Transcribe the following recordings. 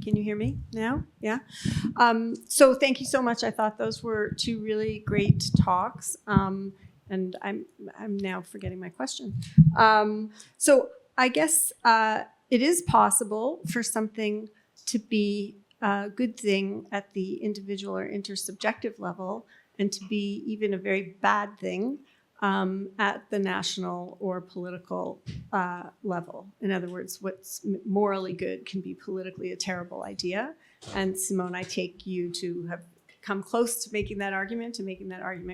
Can you hear me now? Yeah. So thank you so much. I thought those were two really great talks. And I'm now forgetting my question. So I guess it is possible for something to be a good thing at the individual or intersubjective level, and to be even a very bad thing at the national or political level. In other words, what's morally good can be politically a terrible idea. And Simone, I take you to have come close to making that argument,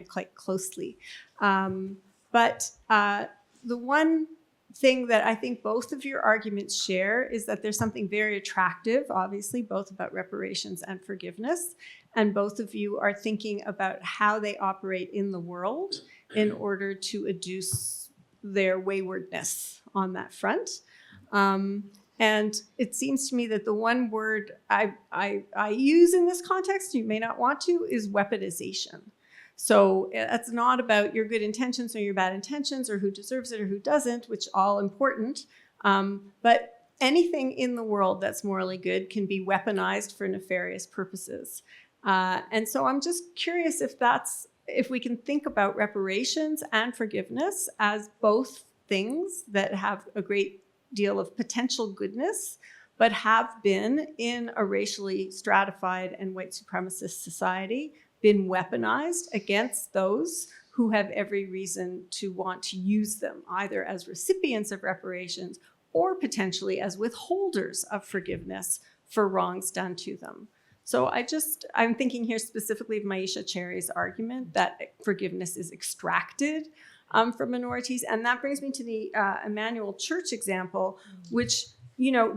quite closely. But the one thing that I think both of your arguments share is that there's something very attractive, obviously, both about reparations and forgiveness. And both of you are thinking about how they operate in the world in order to adduce their waywardness on that front. And it seems to me that the one word I use in this context, you may not want to, is weaponization. So it's not about your good intentions or your bad intentions or who deserves it or who doesn't, which all important. But anything in the world that's morally good can be weaponized for nefarious purposes. And so I'm just curious if we can think about reparations and forgiveness as both things that have a great deal of potential goodness, but have been in a racially stratified and white supremacist society, been weaponized against those who have every reason to want to use them, either as recipients of reparations or potentially as withholders of forgiveness for wrongs done to them. So I'm thinking here specifically of Maisha Cherry's argument that forgiveness is extracted from minorities. And that brings me to the Emmanuel Church example, which,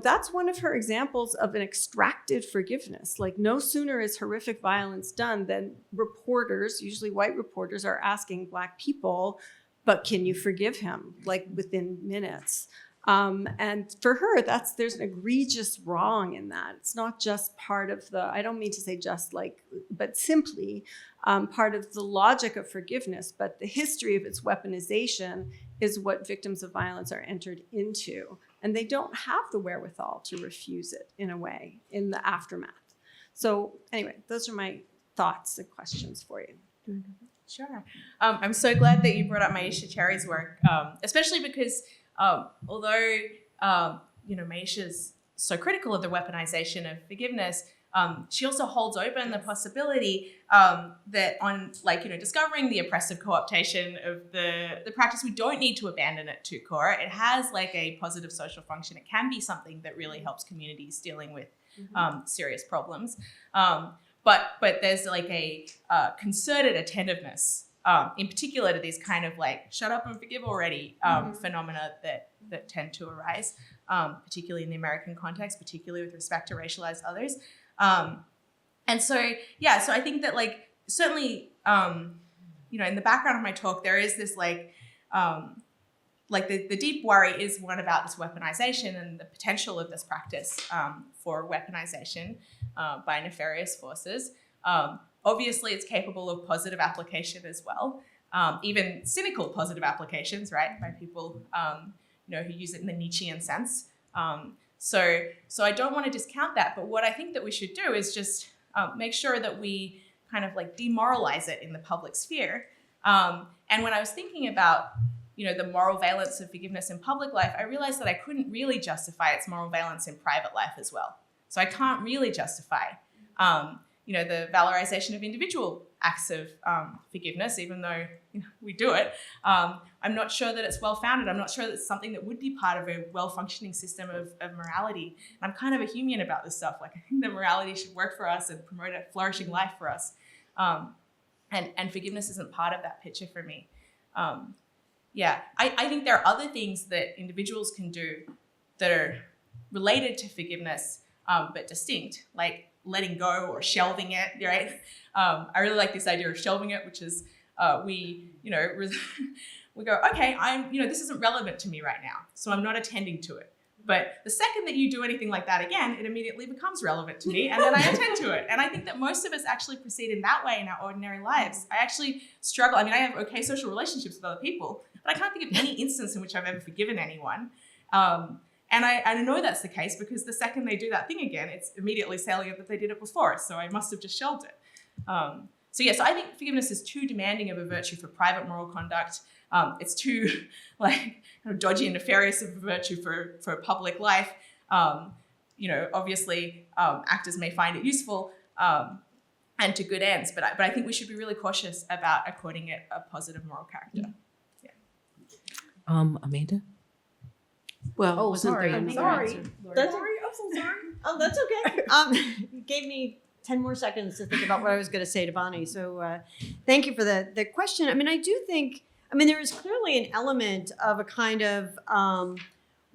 that's one of her examples of an extracted forgiveness. Like, no sooner is horrific violence done than reporters, usually white reporters, are asking Black people, but can you forgive him? Like, within minutes. And for her, there's an egregious wrong in that. It's not just part of I don't mean to say just like, but simply part of the logic of forgiveness, but the history of its weaponization is what victims of violence are entered into. And they don't have the wherewithal to refuse it in a way in the aftermath. So anyway, those are my thoughts and questions for you. Sure. I'm so glad that you brought up Maisha Cherry's work, especially because although, Maisha's so critical of the weaponization of forgiveness, she also holds open the possibility that on, discovering the oppressive co-optation of the practice, we don't need to abandon it to core. It has a positive social function. It can be something that really helps communities dealing with serious problems. But there's a concerted attentiveness, in particular to these kind of shut up and forgive already phenomena that tend to arise, particularly in the American context, particularly with respect to racialized others. And so I think that certainly, in the background of my talk, there is this the deep worry is one about this weaponization and the potential of this practice for weaponization by nefarious forces. Obviously, it's capable of positive application as well, even cynical positive applications, right, by people who use it in the Nietzschean sense. So I don't want to discount that, but what I think that we should do is just make sure that we kind of demoralize it in the public sphere. And when I was thinking about the moral valence of forgiveness in public life, I realized that I couldn't really justify its moral valence in private life as well. So I can't really justify the valorization of individual acts of forgiveness, even though we do it. I'm not sure that it's well-founded. I'm not sure that it's something that would be part of a well-functioning system of morality. And I'm kind of a Humean about this stuff. I think that morality should work for us and promote a flourishing life for us. And forgiveness isn't part of that picture for me. I think there are other things that individuals can do that are related to forgiveness, but distinct, like letting go or shelving it, right? I really like this idea of shelving it, which is we go, okay, this isn't relevant to me right now, so I'm not attending to it. But the second that you do anything like that again, it immediately becomes relevant to me, and then I attend to it. And I think that most of us actually proceed in that way in our ordinary lives. I actually struggle. I have okay social relationships with other people, but I can't think of any instance in which I've ever forgiven anyone. And I know that's the case because the second they do that thing again, it's immediately salient that they did it before, so I must have just shelved it. So I think forgiveness is too demanding of a virtue for private moral conduct. It's too kind of dodgy and nefarious of a virtue for public life. Obviously actors may find it useful and to good ends, but I think we should be really cautious about according it a positive moral character. Yeah. Amanda? Well, wasn't sorry. there I'm another sorry. answer? That's Sorry, I'm so sorry. Oh, that's okay. You gave me 10 more seconds to think about what I was going to say to Bonnie. So thank you for the question. I mean, I do think, there is clearly an element of a kind of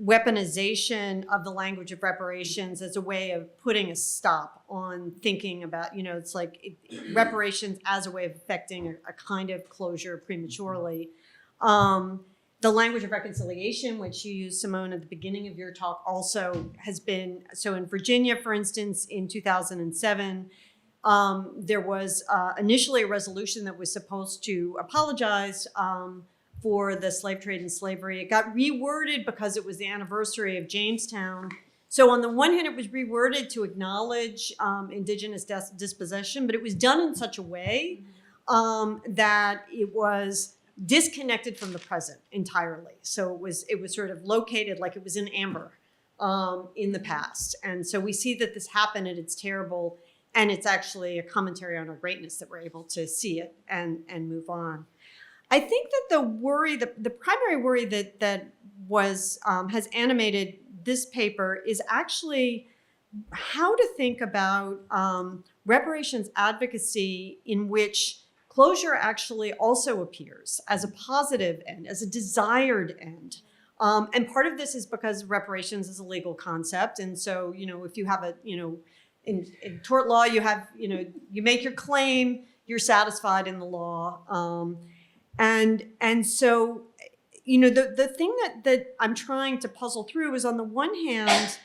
weaponization of the language of reparations as a way of putting a stop on thinking about, it's like reparations as a way of effecting a kind of closure prematurely. The language of reconciliation, which you used, Simone, at the beginning of your talk, also has been, so in Virginia, for instance, in 2007, there was initially a resolution that was supposed to apologize for the slave trade and slavery. It got reworded because it was the anniversary of Jamestown. So on the one hand, it was reworded to acknowledge indigenous dispossession, but it was done in such a way that it was disconnected from the present entirely. So it was sort of located like it was in amber in the past. And so we see that this happened and it's terrible. And it's actually a commentary on our greatness that we're able to see it and move on. I think that the worry, the primary worry that was has animated this paper is actually how to think about reparations advocacy in which closure actually also appears as a positive end, as a desired end. And part of this is because reparations is a legal concept. And so, if you have in tort law, you have, you make your claim, you're satisfied in the law. And so, the thing that I'm trying to puzzle through is, on the one hand,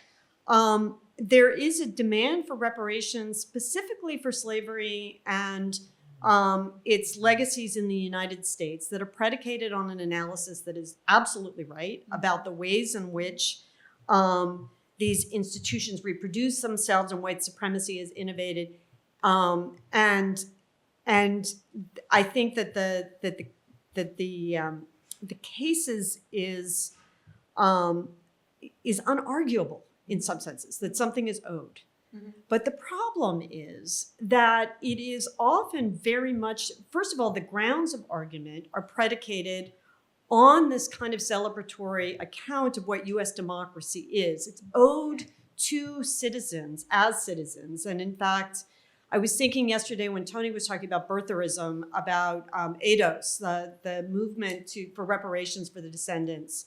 there is a demand for reparations specifically for slavery and its legacies in the United States that are predicated on an analysis that is absolutely right about the ways in which these institutions reproduce themselves and white supremacy is innovated. And I think that the cases is unarguable in some senses, that something is owed. Mm-hmm. But the problem is that it is often very much, first of all, the grounds of argument are predicated on this kind of celebratory account of what US democracy is. It's owed to citizens as citizens. And in fact, I was thinking yesterday when Tony was talking about birtherism, about ADOS, the movement for reparations for the descendants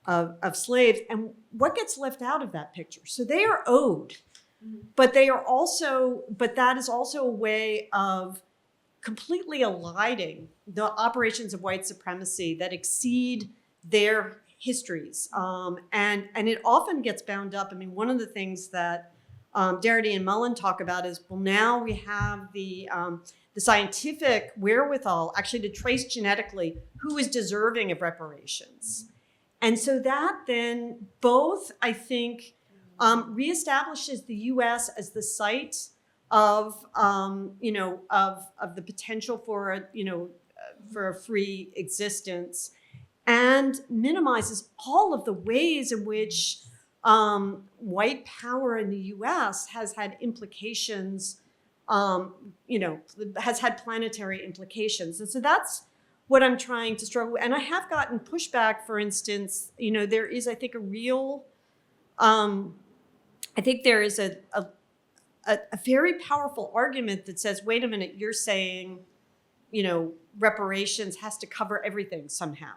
of slaves, and what gets left out of that picture. So they are owed. But that is also a way of completely eliding the operations of white supremacy that exceed their histories. And it often gets bound up. One of the things that Darity and Mullen talk about is, well, now we have the scientific wherewithal actually to trace genetically who is deserving of reparations. And so that then both, I think, reestablishes the U.S. as the site of the potential for a free existence, and minimizes all of the ways in which white power in the U.S. has had implications, has had planetary implications, and so that's what I'm trying to struggle with. And I have gotten pushback. For instance, there is, I think, a real I think there is a very powerful argument that says, wait a minute, you're saying, reparations has to cover everything somehow.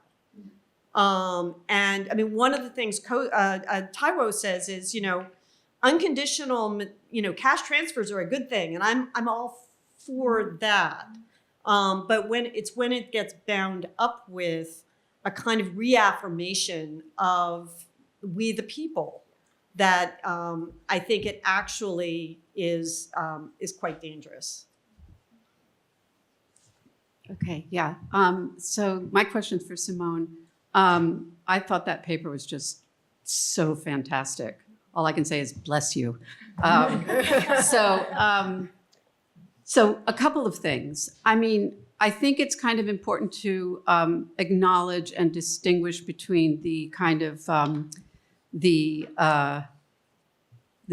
And one of the things Taiwo says is, unconditional, cash transfers are a good thing, and I'm all for that. But when it gets bound up with a kind of reaffirmation of we the people, that I think it actually is quite dangerous. Okay, yeah. So my question for Simone, I thought that paper was just so fantastic. All I can say is bless you. So a couple of things. I mean, I think it's kind of important to acknowledge and distinguish between the kind of the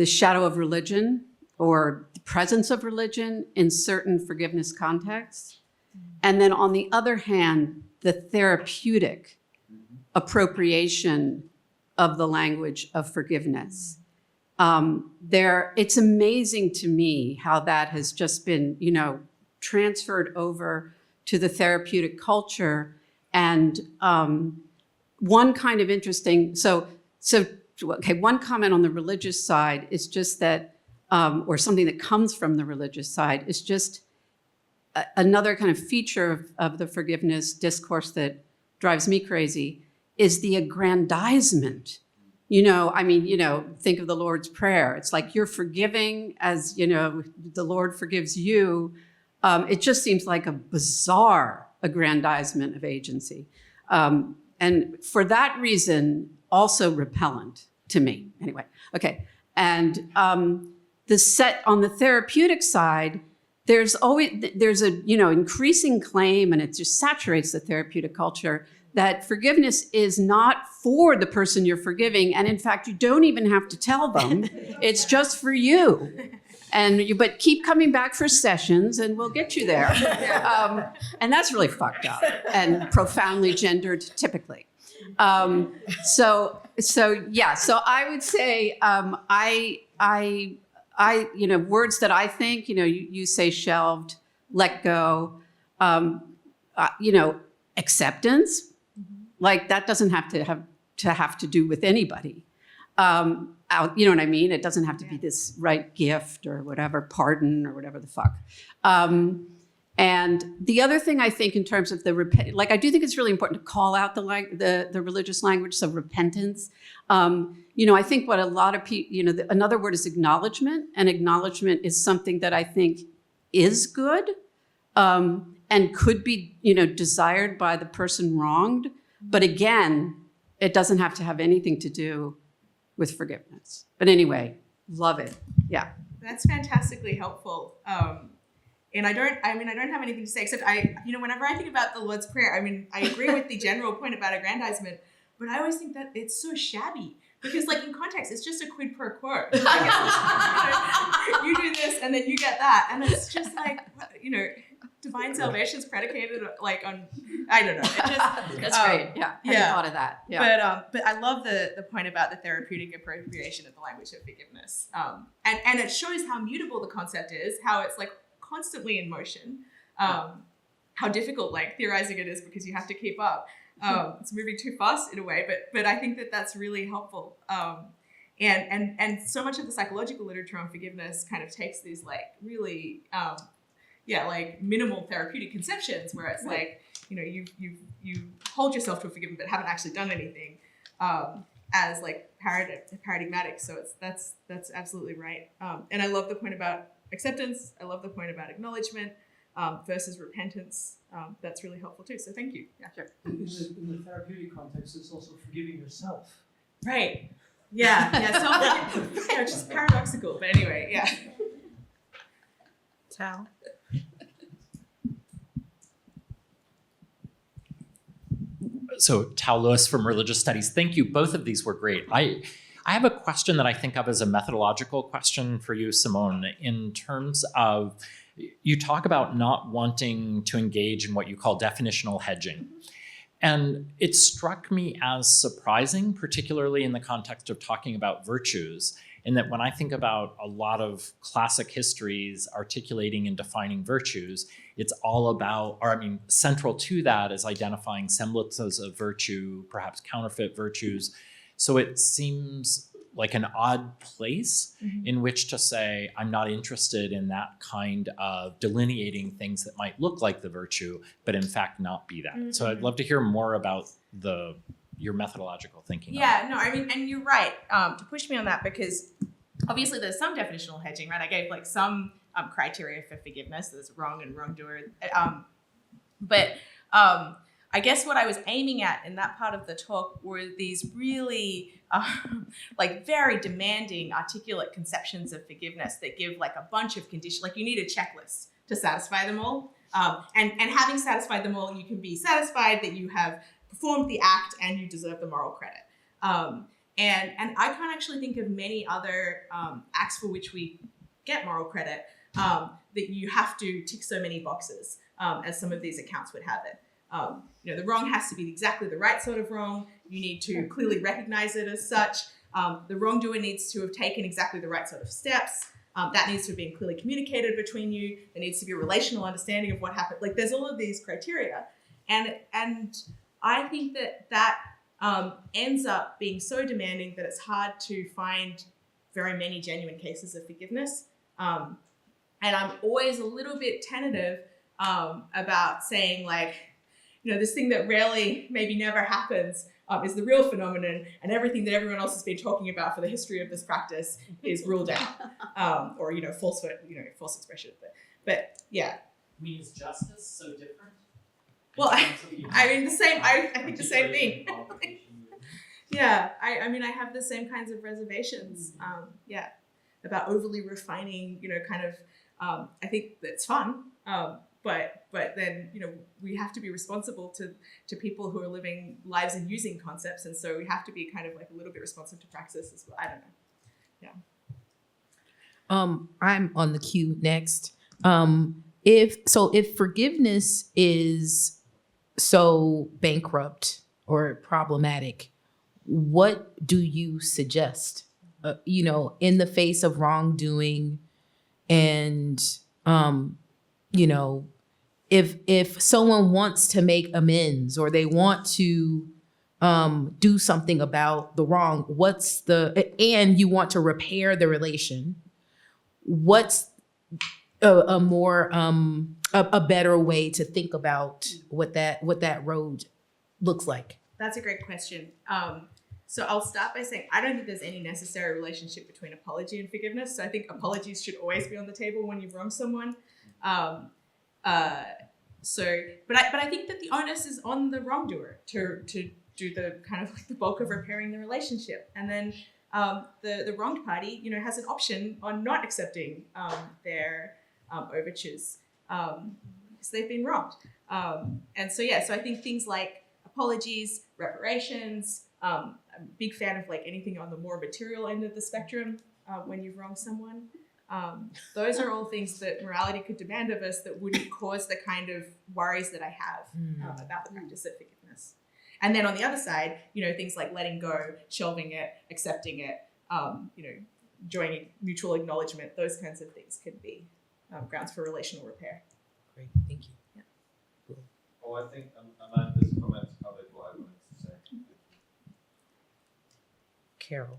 shadow of religion or the presence of religion in certain forgiveness contexts. And then on the other hand, the therapeutic appropriation of the language of forgiveness. It's amazing to me how that has just been, transferred over to the therapeutic culture. And one kind of interesting, one comment on the religious side is just that, or something that comes from the religious side is just another kind of feature of the forgiveness discourse that drives me crazy is the aggrandizement. Think of the Lord's Prayer. It's like you're forgiving as, the Lord forgives you. It just seems like a bizarre aggrandizement of agency. And for that reason, also repellent to me. Anyway, okay. And on the therapeutic side, there's a, increasing claim, and it just saturates the therapeutic culture, that forgiveness is not for the person you're forgiving. And in fact, you don't even have to tell them. It's just for you. But keep coming back for sessions and we'll get you there. And that's really fucked up and profoundly gendered typically. So I would say, words that I think, you say shelved, let go, acceptance, like that doesn't have to do with anybody. You know what I mean? It doesn't have to be this right gift or whatever, pardon or whatever the fuck. And the other thing I think in terms of I do think it's really important to call out the religious language, so repentance. I think what a lot of people, another word is acknowledgement, and acknowledgement is something that I think is good and could be, desired by the person wronged. But again, it doesn't have to have anything to do with forgiveness. But anyway, love it. Yeah. That's fantastically helpful. And I don't have anything to say except whenever I think about the Lord's Prayer, I agree with the general point about aggrandizement, but I always think that it's so shabby because in context, it's just a quid pro quo. You do this and then you get that. And it's just divine salvation is predicated on, I don't know. It just, that's great. Yeah. I hadn't thought of that. Yeah. But I love the point about the therapeutic appropriation of the language of forgiveness. And it shows how mutable the concept is, how it's constantly in motion, how difficult theorizing it is because you have to keep up. It's moving too fast in a way, but I think that's really helpful. And so much of the psychological literature on forgiveness kind of takes these really minimal therapeutic conceptions where it's you hold yourself to a forgiveness but haven't actually done anything as paradigmatic. So that's absolutely right. And I love the point about acceptance. I love the point about acknowledgement versus repentance. That's really helpful too. So thank you. Yeah, sure. In the therapeutic context, it's also forgiving yourself. Right. Yeah. Which is paradoxical, but anyway, yeah. Tal. So Tal Lewis from Religious Studies. Thank you. Both of these were great. I have a question that I think of as a methodological question for you, Simone, in terms of, you talk about not wanting to engage in what you call definitional hedging. And it struck me as surprising, particularly in the context of talking about virtues, in that when I think about a lot of classic histories articulating and defining virtues, it's all about, central to that is identifying semblances of virtue, perhaps counterfeit virtues. So it seems like an odd place in which to say, I'm not interested in that kind of delineating things that might look like the virtue, but in fact not be that. So I'd love to hear more about your methodological thinking. Yeah, and you're right to push me on that, because obviously there's some definitional hedging, right? I gave some criteria for forgiveness. There's wrong and wrongdoer. But I guess what I was aiming at in that part of the talk were these really like very demanding, articulate conceptions of forgiveness that give like a bunch of conditions. Like you need a checklist to satisfy them all. And having satisfied them all, you can be satisfied that you have performed the act and you deserve the moral credit. And I can't actually think of many other acts for which we get moral credit that you have to tick so many boxes as some of these accounts would have it. The wrong has to be exactly the right sort of wrong. You need to clearly recognize it as such. The wrongdoer needs to have taken exactly the right sort of steps. That needs to have been clearly communicated between you. There needs to be a relational understanding of what happened. Like there's all of these criteria. And I think that ends up being so demanding that it's hard to find very many genuine cases of forgiveness. And I'm always a little bit tentative about saying like, this thing that rarely, maybe never happens is the real phenomenon, and everything that everyone else has been talking about for the history of this practice is ruled out, or false expression. But yeah. Means justice so different? Well, I mean the same. I think the same thing. Yeah, I mean I have the same kinds of reservations. About overly refining. I think that's fun. But then, we have to be responsible to people who are living lives and using concepts. And so we have to be kind of like a little bit responsive to praxis as well. I don't know. Yeah. I'm on the queue next. If forgiveness is so bankrupt or problematic, what do you suggest? In the face of wrongdoing, and if someone wants to make amends or they want to do something about the wrong, and you want to repair the relation, what's a better way to think about what that road looks like? That's a great question. So I'll start by saying I don't think there's any necessary relationship between apology and forgiveness. So I think apologies should always be on the table when you've wronged someone. But I think that the onus is on the wrongdoer to do the kind of like the bulk of repairing the relationship, and then the wronged party, has an option on not accepting their overtures because they've been wronged. So I think things like apologies, reparations. I'm a big fan of like anything on the more material end of the spectrum when you've wronged someone. Those are all things that morality could demand of us that wouldn't cause the kind of worries that I have about the practice of forgiveness. And then on the other side, things like letting go, shelving it, accepting it, joining mutual acknowledgement, those kinds of things could be grounds for relational repair. Great, thank you. Yeah. Oh, I think Amanda's comments covered what I wanted to say. Carol.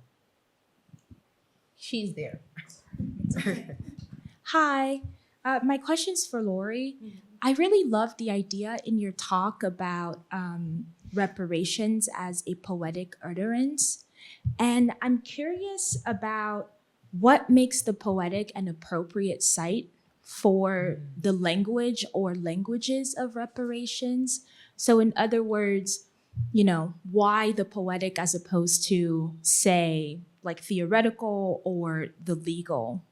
She's there. Hi, my question's for Lawrie. I really love the idea in your talk about reparations as a poetic utterance. And I'm curious about what makes the poetic an appropriate site for the language or languages of reparations. So in other words, why the poetic as opposed to, say, like theoretical or the legal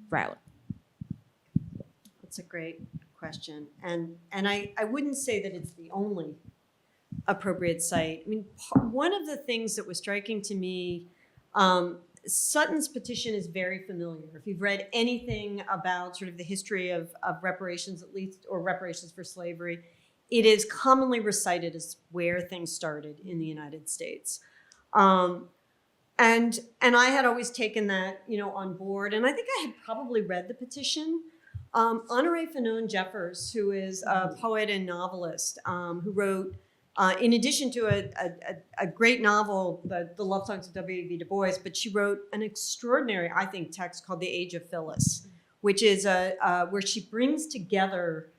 route? That's a great question. And I wouldn't say that it's the only appropriate site. I mean, one of the things that was striking to me, Sutton's petition is very familiar. If you've read anything about sort of the history of reparations, at least, or reparations for slavery, it is commonly recited as where things started in the United States. And I had always taken that, on board. And I think I had probably read the petition. Honoré Fanon Jeffers, who is a poet and novelist, who wrote, in addition to a great novel, the Love Songs of W.E.B. Du Bois, but she wrote an extraordinary, I think, text called The Age of Phyllis, which is where she brings together,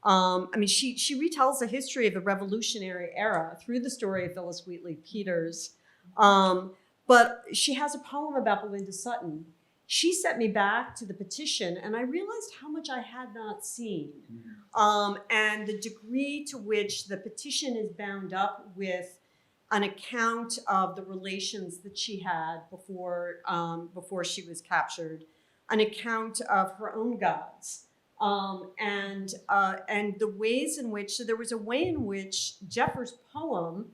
she retells the history of the Revolutionary era through the story of Phyllis Wheatley Peters. But she has a poem about Belinda Sutton. she sent me back to the petition, and I realized how much I had not seen, and the degree to which the petition is bound up with an account of the relations that she had before she was captured, an account of her own gods, and the ways in which, so there was a way in which Jeffers' poem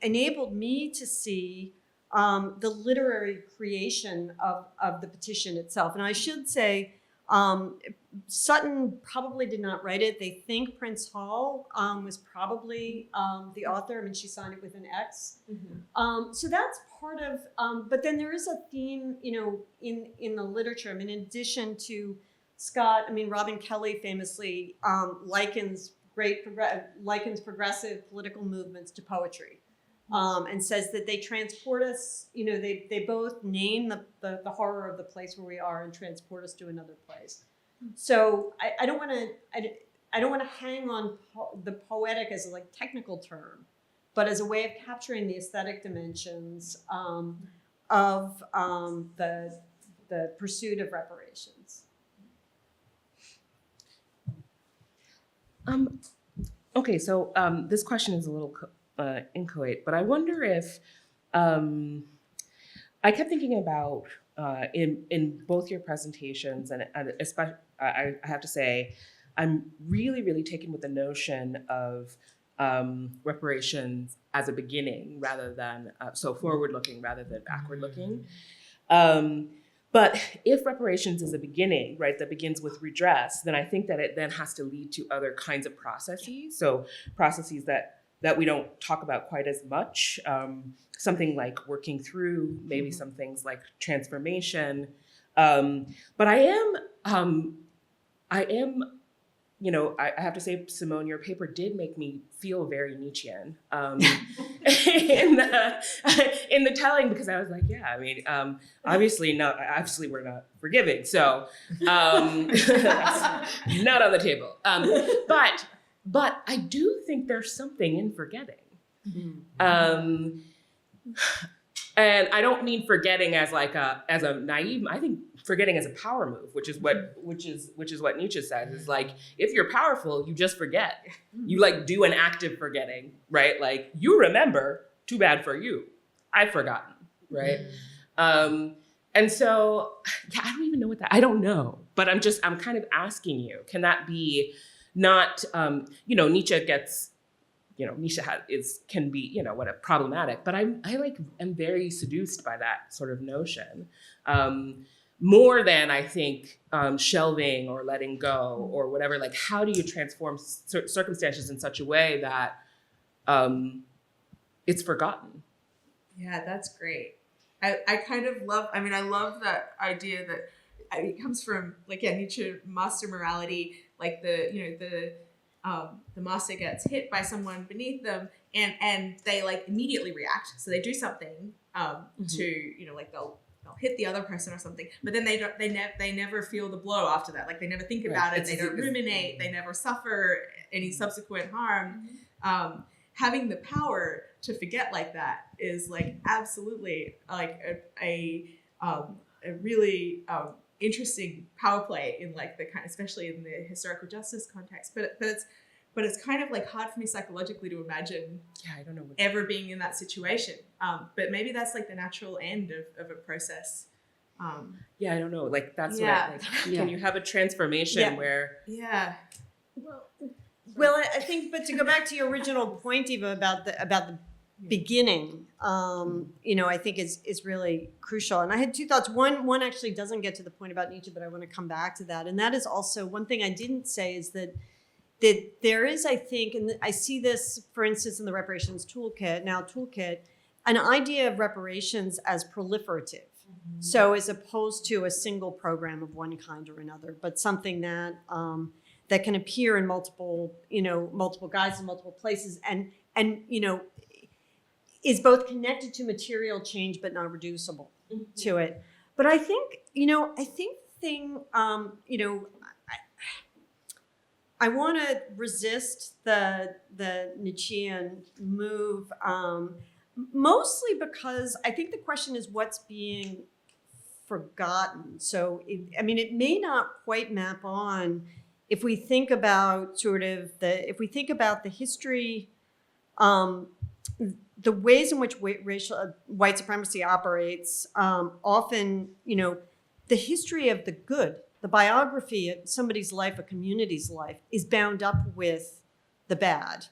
enabled me to see the literary creation of the petition itself. And I should say, Sutton probably did not write it. They think Prince Hall was probably the author. I mean, she signed it with an X. So that's part of, but then there is a theme, in the literature. I mean, in addition to Scott, I mean, Robin Kelly famously likens progressive political movements to poetry. And says that they transport us, they both name the horror of the place where we are and transport us to another place. So I don't want to hang on the poetic as a technical term, but as a way of capturing the aesthetic dimensions of the pursuit of reparations. Okay, so this question is a little inchoate, but I wonder if I kept thinking about in both your presentations, and especially I have to say, I'm really, really taken with the notion of reparations as a beginning rather than so forward-looking rather than backward-looking. But if reparations is a beginning, right, that begins with redress, then I think that it then has to lead to other kinds of processes. So processes that we don't talk about quite as much. Something like working through, maybe some things like transformation. But I am, I have to say, Simone, your paper did make me feel very Nietzschean in the telling, because I was like, yeah, I mean, obviously we're not forgiving, so that's not on the table. But I do think there's something in forgetting. And I don't mean forgetting as as a naive, I think forgetting as a power move, which is what Nietzsche says, is if you're powerful, you just forget. You do an active forgetting, right? You remember, too bad for you. I've forgotten, right? And so, yeah, I don't even know I don't know, but I'm kind of asking you, can that be not, Nietzsche gets, Nietzsche can be, problematic, but I'm very seduced by that sort of notion. More than I think shelving or letting go or whatever, how do you transform circumstances in such a way that it's forgotten? Yeah, that's great. I kind of love, I love that idea that it comes from Nietzsche, master morality, the master gets hit by someone beneath them and they immediately react. So they do something to, they'll hit the other person or something, but then they never feel the blow after that. They never think about it. They don't ruminate. They never suffer any subsequent harm. Having the power to forget like that is absolutely a really interesting power play in the kind, especially in the historical justice context. But it's kind of hard for me psychologically to imagine. Yeah, I don't know ever being in that situation. But maybe that's the natural end of a process. Yeah, I don't know. That's yeah. what can you have a transformation where? Yeah. Well, I think, but to go back to your original point, Eva, about the beginning, I think is really crucial. And I had two thoughts. One actually doesn't get to the point about Nietzsche, but I want to come back to that. And that is also one thing I didn't say is that there is, I think, and I see this, for instance, in the reparations toolkit, an idea of reparations as proliferative. So as opposed to a single program of one kind or another, but something that that can appear in multiple guises in multiple places, and is both connected to material change but not reducible to it. But I think I want to resist the Nietzschean move, mostly because I think the question is what's being forgotten. So, it may not quite map on if we think about if we think about the history, the ways in which white supremacy operates, often, the history of the good, the biography of somebody's life, a community's life, is bound up with the bad.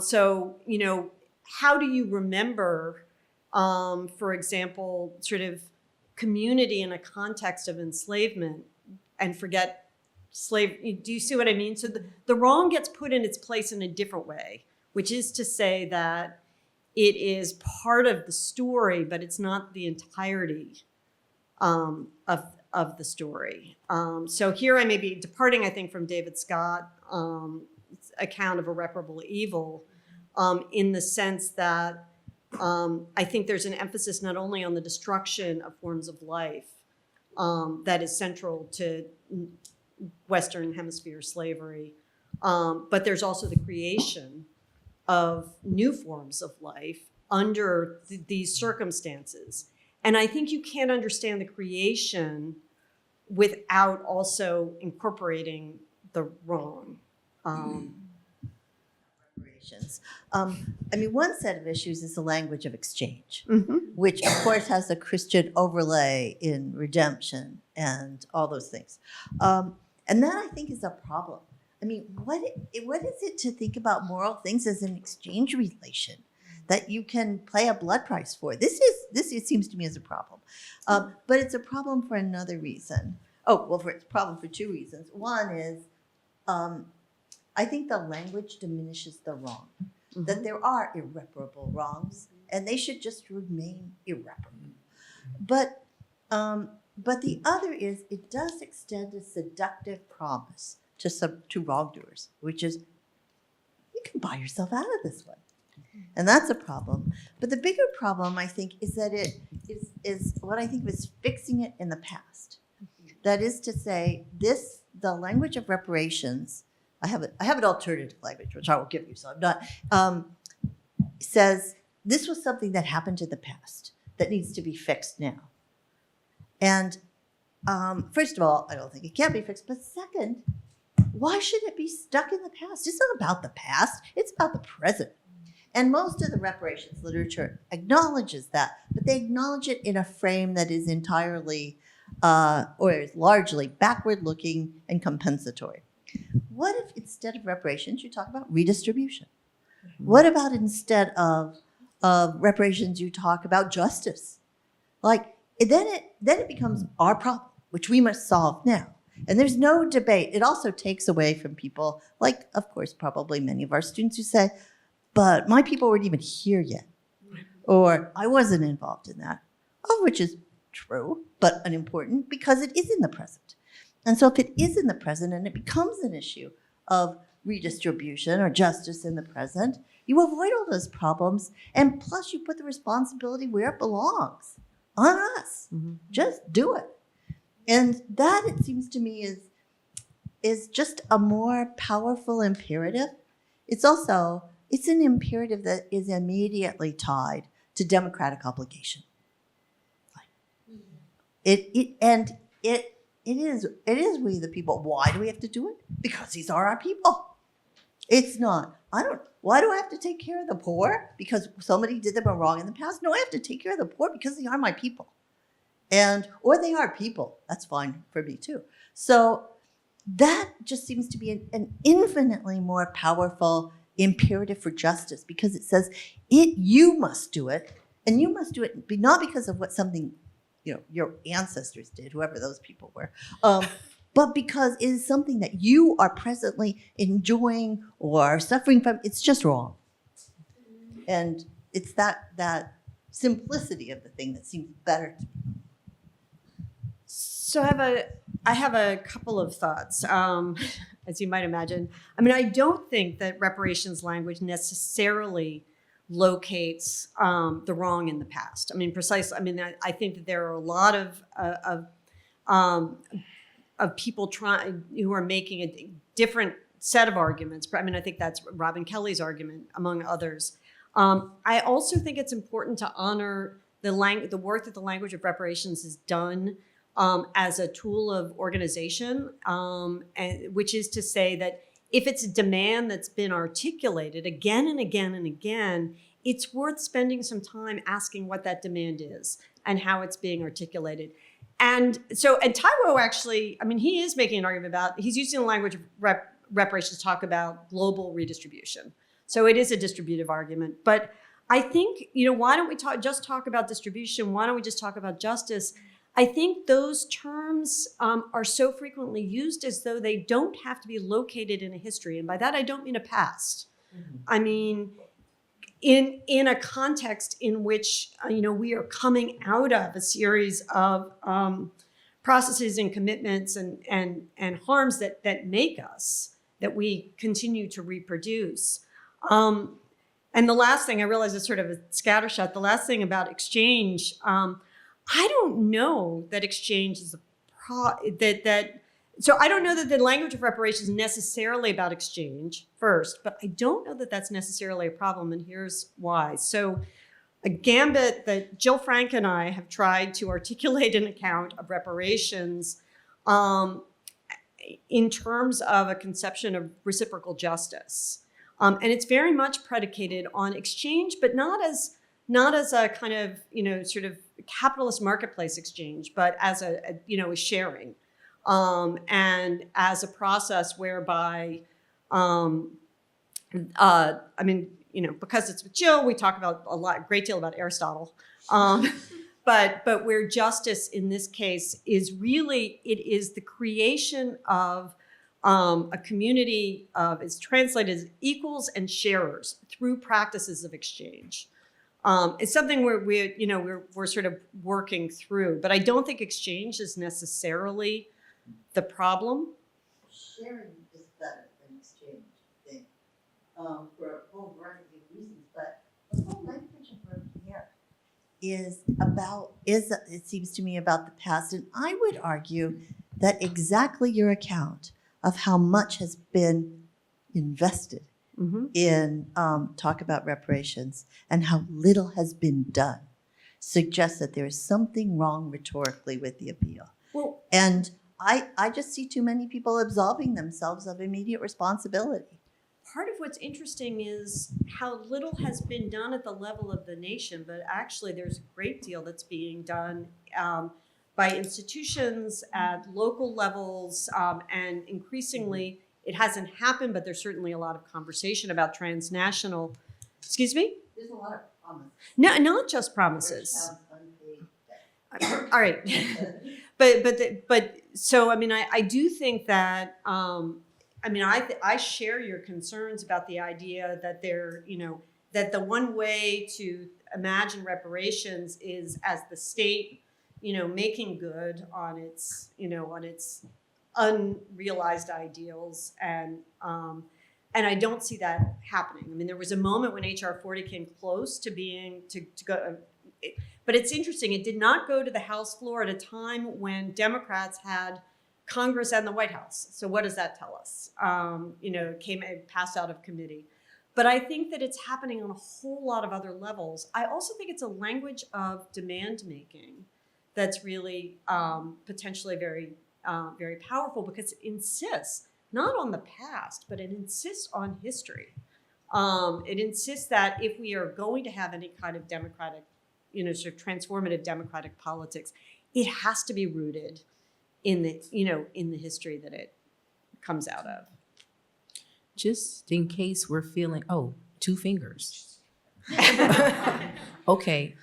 So, how do you remember, for example, sort of community in a context of enslavement and forget do you see what I mean? So the wrong gets put in its place in a different way, which is to say that it is part of the story, but it's not the entirety of the story. So here I may be departing, I think, from David Scott's account of irreparable evil, in the sense that I think there's an emphasis not only on the destruction of forms of life that is central to Western Hemisphere slavery, but there's also the creation of new forms of life under these circumstances. And I think you can't understand the creation without also incorporating the wrong. Reparations. One set of issues is the language of exchange, Mhm. which of course has a Christian overlay in redemption and all those things. And that I think is a problem. What is it to think about moral things as an exchange relation that you can pay a blood price for? This it seems to me is a problem. But it's a problem for another reason. It's a problem for two reasons. One is I think the language diminishes the wrong, that there are irreparable wrongs and they should just remain irreparable. But the other is it does extend a seductive promise to wrongdoers, which is you can buy yourself out of this one. And that's a problem. But the bigger problem, I think, is that it is what I think was fixing it in the past. That is to say, the language of reparations, I have an alternative language, which I will give you, so I'm not, says this was something that happened in the past that needs to be fixed now. And first of all, I don't think it can be fixed. But second, why should it be stuck in the past? It's not about the past. It's about the present. And most of the reparations literature acknowledges that, but they acknowledge it in a frame that is entirely or is largely backward-looking and compensatory. What if instead of reparations, you talk about redistribution? What about instead of reparations, you talk about justice? Then it becomes our problem, which we must solve now. And there's no debate. It also takes away from people, like, of course, probably many of our students who say, but my people weren't even here yet. Or I wasn't involved in that, all of which is true, but unimportant because it is in the present. And so if it is in the present and it becomes an issue of redistribution or justice in the present, you avoid all those problems. And plus you put the responsibility where it belongs, on us. Mm-hmm. Just do it. And that, it seems to me, is just a more powerful imperative. It's an imperative that is immediately tied to democratic obligation. It is we the people. Why do we have to do it? Because these are our people. It's not, why do I have to take care of the poor? Because somebody did them wrong in the past? No, I have to take care of the poor because they are my people. Or they are people. That's fine for me too. So that just seems to be an infinitely more powerful imperative for justice because it says you must do it, and you must do it not because of what something your ancestors did, whoever those people were, but because it is something that you are presently enjoying or suffering from. It's just wrong. And it's that simplicity of the thing that seems better to me. So I have a couple of thoughts, as you might imagine. I don't think that reparations language necessarily locates the wrong in the past. Precisely. I think that there are a lot of people who are making a different set of arguments. I think that's Robin Kelly's argument, among others. I also think it's important to honor the work that the language of reparations has done as a tool of organization, and which is to say that if it's a demand that's been articulated again and again and again, it's worth spending some time asking what that demand is and how it's being articulated. And Taiwo actually, I mean, he is making an argument about, he's using the language of reparations to talk about global redistribution. So it is a distributive argument. But I think, why don't we just talk about distribution? Why don't we just talk about justice? I think those terms are so frequently used as though they don't have to be located in a history. And by that, I don't mean a past. Mm-hmm. I mean, in a context in which, we are coming out of a series of processes and commitments and harms that make us, that we continue to reproduce. And the last thing, I realize it's sort of a scattershot, the last thing about exchange, I don't know that exchange is so I don't know that the language of reparations is necessarily about exchange first, but I don't know that that's necessarily a problem, and here's why. So a gambit that Jill Frank and I have tried to articulate an account of reparations in terms of a conception of reciprocal justice. And it's very much predicated on exchange, but not as a kind of, sort of capitalist marketplace exchange, but as a sharing. And as a process whereby, because it's with Jill, we talk about a great deal about Aristotle, but where justice in this case is really, it is the creation of a community is translated as equals and sharers through practices of exchange. It's something where we're sort of working through, but I don't think exchange is necessarily the problem. Sharing is better than exchange, I think, for a whole variety of reasons. But the whole language of repair it seems to me, about the past. And I would argue that exactly your account of how much has been invested in talk about reparations and how little has been done suggests that there is something wrong rhetorically with the appeal. Well, and I just see too many people absolving themselves of immediate responsibility. Part of what's interesting is how little has been done at the level of the nation, but actually there's a great deal that's being done by institutions at local levels, and increasingly it hasn't happened, but there's certainly a lot of conversation about transnational, excuse me? There's a lot of promises. No, not just promises. All right. But so, I mean, I do think that, I share your concerns about the idea that that the one way to imagine reparations is as the state, making good on its unrealized ideals, and I don't see that happening. I mean, there was a moment when HR 40 came close to being to go. But it's interesting, it did not go to the House floor at a time when Democrats had Congress and the White House. So what does that tell us? It passed out of committee. But I think that it's happening on a whole lot of other levels. I also think it's a language of demand making that's really potentially very, very powerful, because it insists not on the past, but it insists on history. It insists that if we are going to have any kind of democratic, sort of transformative democratic politics, it has to be rooted in the history that it comes out of. Just in case we're feeling, 2 fingers. Okay,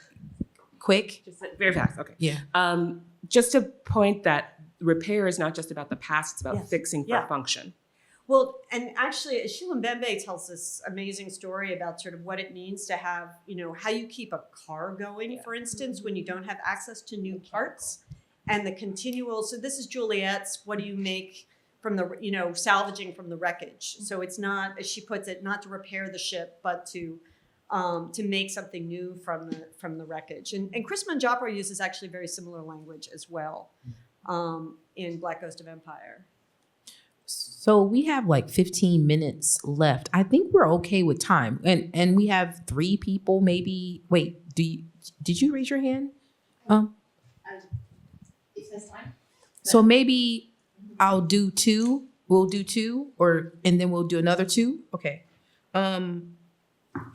quick. Just very fast, okay. Yeah. Just to point that repair is not just about the past, it's about Yes. fixing for function. Well, and actually, Sheila Mbembe tells this amazing story about sort of what it means to have, how you keep a car going, for instance, when you don't have access to new parts, and the continual. So this is Juliet's, what do you make from the, salvaging from the wreckage. So it's not, as she puts it, not to repair the ship, but to make something new from the wreckage. And Chris Manjapra uses actually very similar language as well in Black Ghost of Empire. So we have like 15 minutes left. I think we're okay with time. And we have 3 people maybe. Wait, did you raise your hand? It says time. So maybe I'll do two. We'll do two, and then we'll do another two. Okay.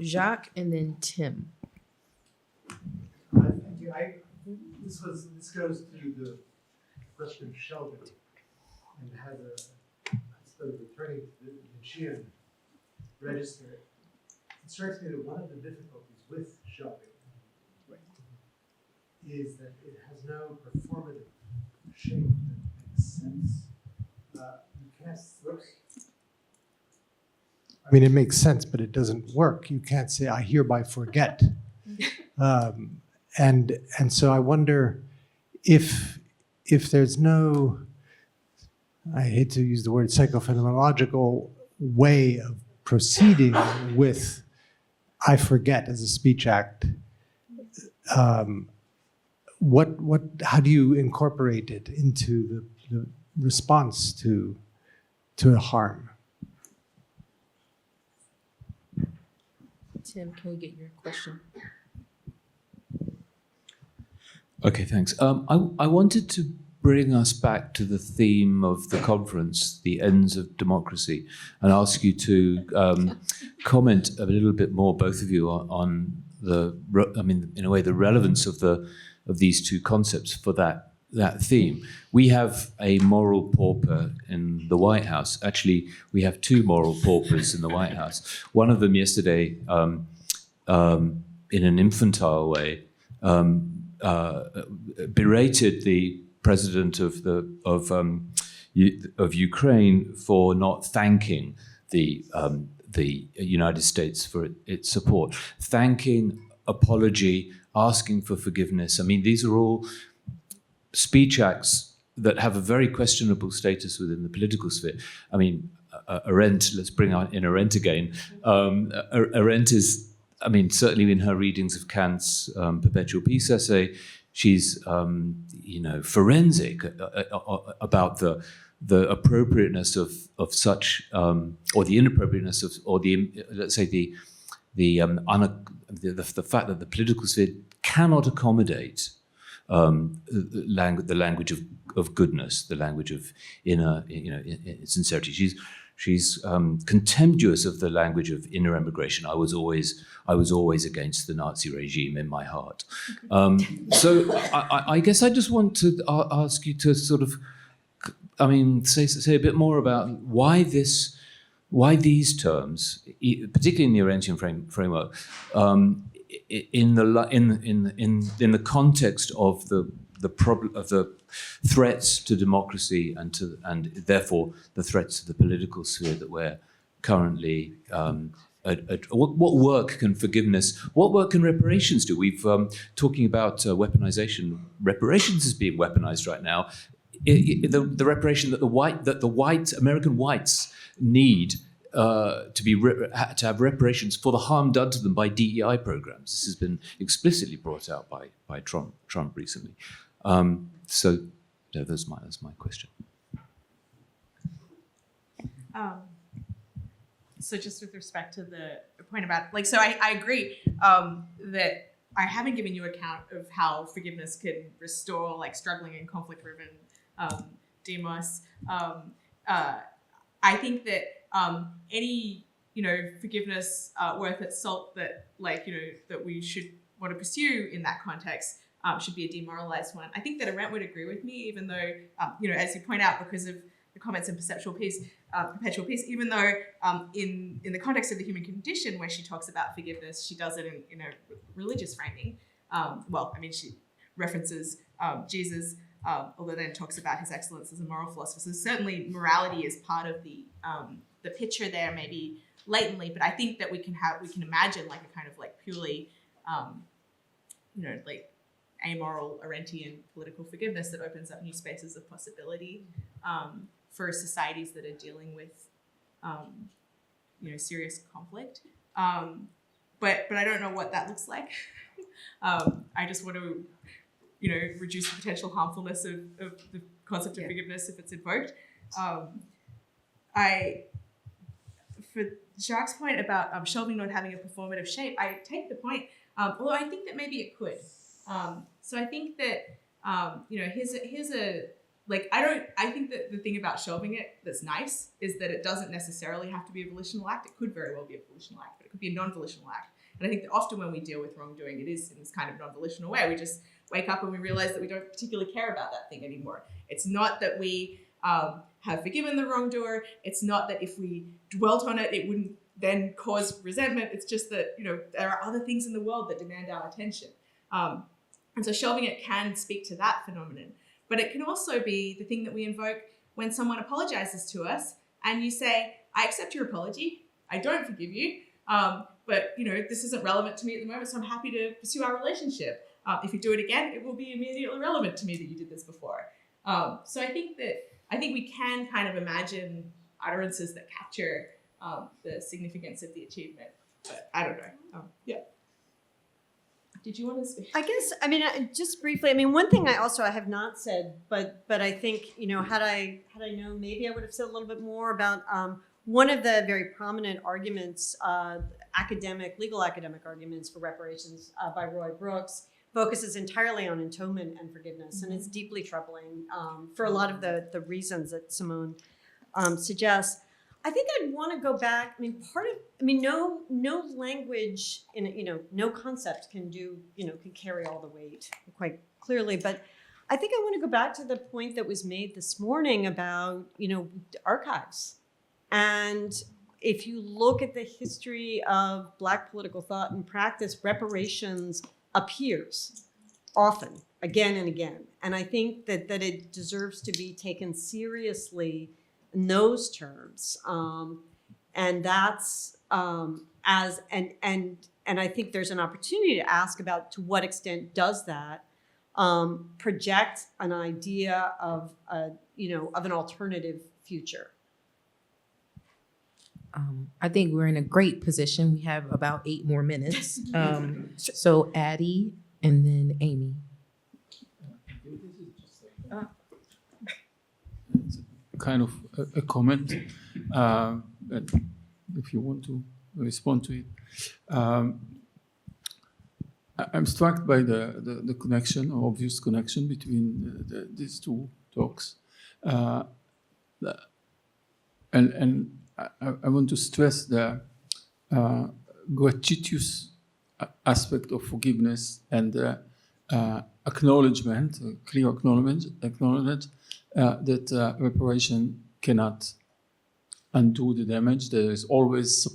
Jacques and then Tim. This goes to the question of shelving and has I suppose returning to the Nietzschean register. It strikes me that one of the difficulties with shelving is that it has no performative shape that makes sense. You can't, I mean, it makes sense, but it doesn't work. You can't say, I hereby forget. And so I wonder if there's no, I hate to use the word psychophenomenological way of proceeding with I forget as a speech act. How do you incorporate it into the response to a harm? Tim, can we get your question? Okay, thanks. I wanted to bring us back to the theme of the conference, the ends of democracy, and ask you to comment a little bit more, both of you, on in a way, the relevance of these two concepts for that theme. We have a moral pauper in the White House. Actually, we have two moral paupers in the White House. One of them yesterday, in an infantile way, berated the president of Ukraine for not thanking the United States for its support, thanking, apology, asking for forgiveness. I mean, these are all speech acts that have a very questionable status within the political sphere. I mean, Arendt, let's bring in Arendt again. Arendt is, I mean, certainly in her readings of Kant's Perpetual Peace essay, she's, forensic about the appropriateness of such, or the inappropriateness of, or the, let's say, the fact that the political sphere cannot accommodate the language of goodness, the language of inner, sincerity. She's contemptuous of the language of inner emigration. I was always against the Nazi regime in my heart. So I guess I just want to ask you to sort of, say a bit more about why these terms, particularly in the Arendtian framework, in the context of the problem of the threats to democracy and therefore the threats to the political sphere that we're currently what work can forgiveness, what work can reparations do? We've talking about weaponization. Reparations is being weaponized right now. The reparation that the white American whites need to have reparations for the harm done to them by DEI programs. This has been explicitly brought out by Trump recently. So that's my question. So just with respect to the point about, so I agree that I haven't given you account of how forgiveness can restore struggling and conflict-driven demos. I think that any forgiveness worth its salt that that we should want to pursue in that context should be a demoralized one. I think that Arendt would agree with me, even though as you point out, because of the comments in Perpetual Peace, even though in the context of the human condition where she talks about forgiveness, she does it in a religious framing. She references Jesus, although then talks about his excellence as a moral philosopher. So certainly morality is part of the picture there, maybe latently, but I think that we can imagine a kind of purely amoral Arendtian political forgiveness that opens up new spaces of possibility for societies that are dealing with serious conflict. But I don't know what that looks like. I just want to reduce the potential harmfulness of the concept of forgiveness if it's invoked. For Jacques' point about shelving not having a performative shape, I take the point. Although I think that maybe it could. So I think that, I think that the thing about shelving it that's nice is that it doesn't necessarily have to be a volitional act. It could very well be a volitional act, but it could be a non-volitional act. And I think that often when we deal with wrongdoing, it is in this kind of non-volitional way. We just wake up and we realize that we don't particularly care about that thing anymore. It's not that we have forgiven the wrongdoer. It's not that if we dwelt on it, it wouldn't then cause resentment. It's just that, there are other things in the world that demand our attention. And so shelving it can speak to that phenomenon. But it can also be the thing that we invoke when someone apologizes to us and you say, I accept your apology. I don't forgive you. But this isn't relevant to me at the moment, so I'm happy to pursue our relationship. If you do it again, it will be immediately relevant to me that you did this before. So I think we can kind of imagine utterances that capture the significance of the achievement. But I don't know. Yeah. Did you want to speak? I guess, just briefly, one thing I have not said, but I think, had I known, maybe I would have said a little bit more about one of the very prominent arguments, legal academic arguments for reparations by Roy Brooks focuses entirely on atonement and forgiveness. And it's deeply troubling for a lot of the reasons that Simone suggests. I think I'd want to go back. No language no concept can carry all the weight quite clearly. But I think I want to go back to the point that was made this morning about, archives. And if you look at the history of Black political thought and practice, reparations appears often, again and again. And I think that it deserves to be taken seriously in those terms, and that's and I think there's an opportunity to ask about to what extent does that project an idea of an alternative future. I think we're in a great position. We have about 8 more minutes. So Addie and then Amy. Kind of a comment, if you want to respond to it. I'm struck by the connection, or obvious connection between these two talks. And I want to stress the gratuitous aspect of forgiveness and the acknowledgement, clear acknowledgement that reparation cannot undo the damage. There is always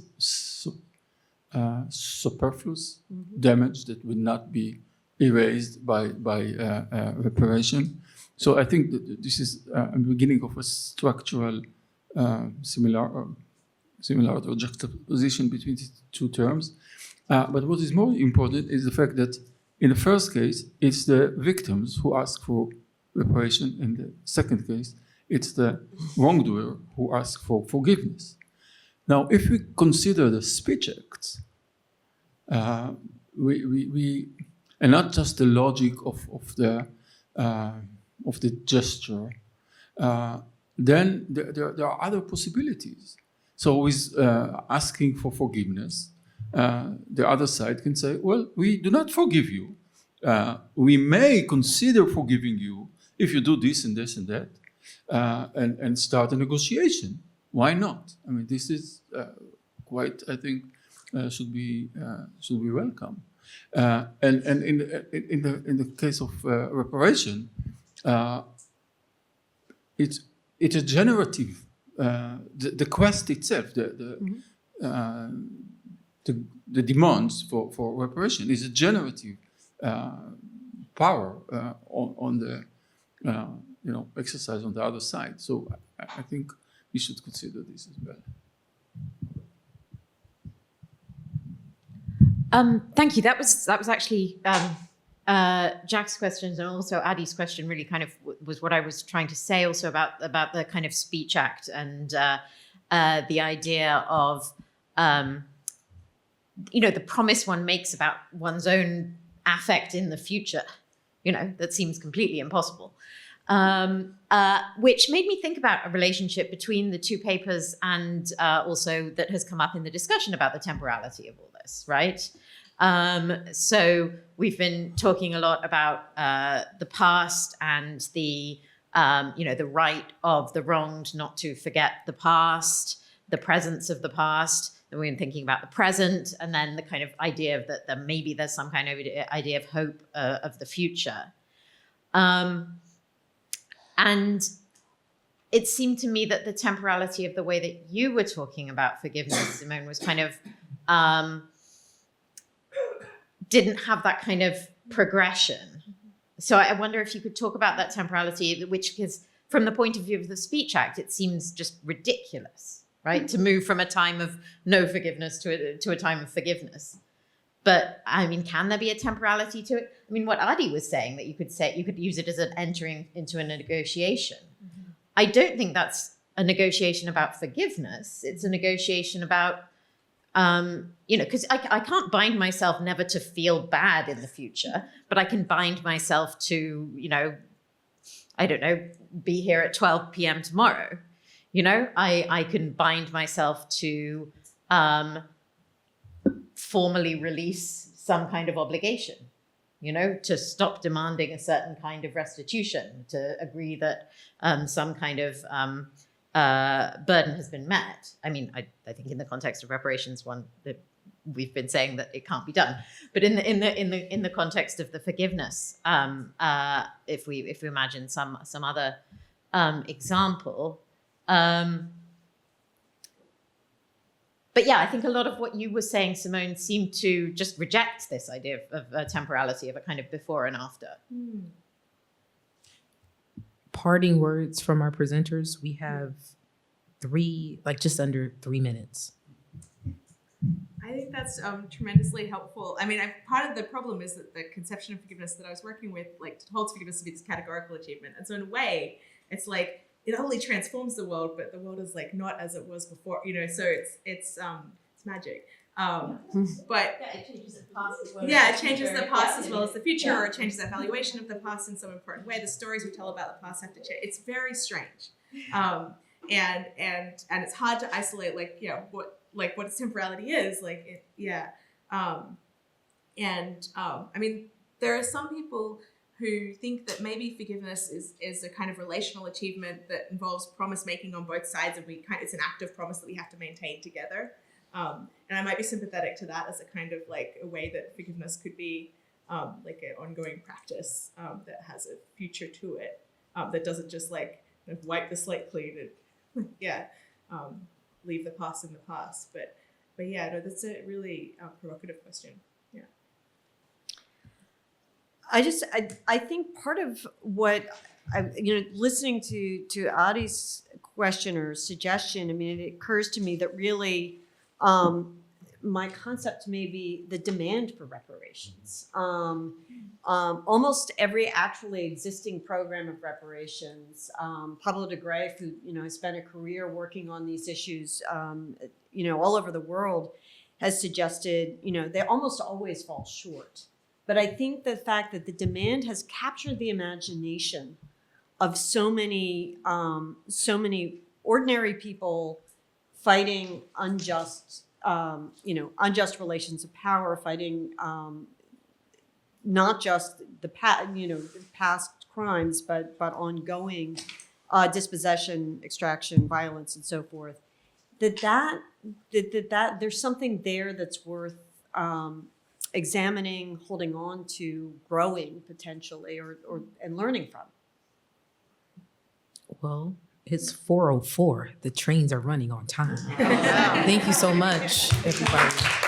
superfluous damage that will not be erased by reparation. So I think that this is a beginning of a structural similar or juxtaposition between the two terms. But what is more important is the fact that in the first case, it's the victims who ask for reparation. In the second case, it's the wrongdoer who asks for forgiveness. Now, if we consider the speech acts, we and not just the logic of the gesture, then there are other possibilities. So with asking for forgiveness, the other side can say, well, we do not forgive you. We may consider forgiving you if you do this and this and that, and start a negotiation. Why not? I mean, this is quite, I think, should be welcome. And in the case of reparation, it's a generative. The quest itself, the demands for reparation is a generative power on the exercise on the other side. So I think we should consider this as well. Thank you. That was actually Jack's questions and also Addie's question really kind of was what I was trying to say also about the kind of speech act and the idea of the promise one makes about one's own affect in the future, that seems completely impossible. Which made me think about a relationship between the two papers and also that has come up in the discussion about the temporality of all this, right? So we've been talking a lot about the past and the the right of the wronged not to forget the past, the presence of the past. And we've been thinking about the present, and then the kind of idea of that maybe there's some kind of idea of hope of the future. And it seemed to me that the temporality of the way that you were talking about forgiveness, Simone, was kind of didn't have that kind of progression. So I wonder if you could talk about that temporality, which is from the point of view of the Speech Act, it seems just ridiculous, right? To move from a time of no forgiveness to a time of forgiveness. But I mean, can there be a temporality to it? I mean, what Adi was saying, that you could use it as an entering into a negotiation. Mm-hmm. I don't think that's a negotiation about forgiveness. It's a negotiation about, because I can't bind myself never to feel bad in the future, but I can bind myself to, I don't know, be here at 12 p.m. tomorrow. I can bind myself to formally release some kind of obligation, to stop demanding a certain kind of restitution, to agree that some kind of burden has been met. I mean, I think in the context of reparations, that we've been saying that it can't be done, but in the context of the forgiveness, if we imagine some other example. But yeah, I think a lot of what you were saying, Simone, seemed to just reject this idea of a temporality, of a kind of before and after. Parting words from our presenters. We have just under 3 minutes. I think that's tremendously helpful. I mean, part of the problem is that the conception of forgiveness that I was working with, holds forgiveness to be this categorical achievement. And so in a way, it's like, it only transforms the world, but the world is not as it was before, so it's magic. But it changes the past as well. Yeah, it changes the past as well as the future, or it changes that valuation of the past in some important way. The stories we tell about the past have to change. It's very strange. And it's hard to isolate what its temporality is. I mean, there are some people who think that maybe forgiveness is a kind of relational achievement that involves promise making on both sides, and it's an act of promise that we have to maintain together. And I might be sympathetic to that as a kind of a way that forgiveness could be an ongoing practice that has a future to it, that doesn't just wipe the slate clean and leave the past in the past. But yeah, no, that's a really provocative question. Yeah. I think part of what listening to Adi's question or suggestion, I mean, it occurs to me that really my concept may be the demand for reparations. Almost every actually existing program of reparations, Pablo de Greve, who has spent a career working on these issues, all over the world, has suggested, they almost always fall short. But I think the fact that the demand has captured the imagination of so many ordinary people fighting unjust relations of power, fighting not just the past crimes, but ongoing dispossession, extraction, violence, and so forth. That there's something there that's worth examining, holding on to, growing potentially, and learning from. Well, it's 4:04. The trains are running on time. Thank you so much, everybody.